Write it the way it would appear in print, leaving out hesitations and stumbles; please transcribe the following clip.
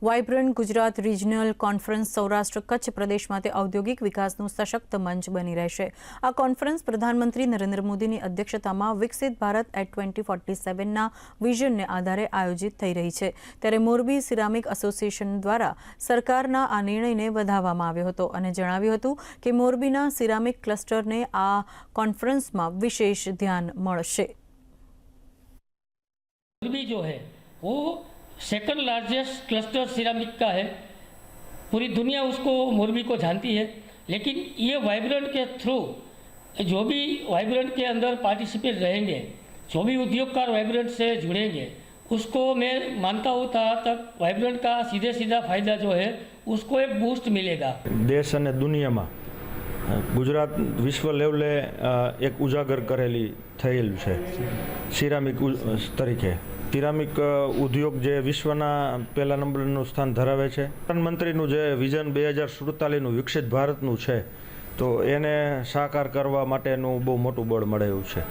Vibrant Gujarat regional conference Saurashtra Kutch પ્રદેશ માટે ઔદ્યોગિક વિકાસનું સશક્ત મંચ બની રહેશે। આ કોન્ફરન્સ પ્રધાનમંત્રી નરેન્દ્ર મોદીની અધ્યક્ષતામાં વિકસિત ભારત એટ 2047ના વિઝનને આધારે આયોજિત થઈ રહી છે। ત્યારે મોરબી સિરામિક એસોસિએશન દ્વારા સરકારના આ નિર્ણયને વધાવવામાં આવ્યો હતો અને જણાવ્યું હતું કે મોરબીના સિરામિક ક્લસ્ટરને આ કોન્ફરન્સમાં વિશેષ ધ્યાન મળશે। मोरबी जो है वो सेकंड लार्जेस्ट क्लस्टर सिरामिक का है। पूरी दुनिया उसको मोरबी को जानती है, लेकिन ये वाइब्रेंट के थ्रू जो भी वाइब्रेंट के अंदर पार्टिसिपेट रहेंगे, जो भी उद्योगकार वाइब्रेंट से जुड़ेंगे, उसको मैं मानता हूँ तक वाइब्रेंट का सीधे सीधा फायदा जो है उसको एक बूस्ट मिलेगा। देश અને દુનિયામાં ગુજરાત વિશ્વ લેવલે એક ઉજાગર કરેલી થયેલું છે સિરામિક તરીકે। સિરામિક ઉદ્યોગ જે વિશ્વના પહેલા નંબરનું સ્થાન ધરાવે છે। પ્રધાનમંત્રીનું જે વિઝન 2047નું વિકસિત ભારતનું છે, તો એને સાકાર કરવા માટેનું બહુ મોટું બળ મળે એવું છે।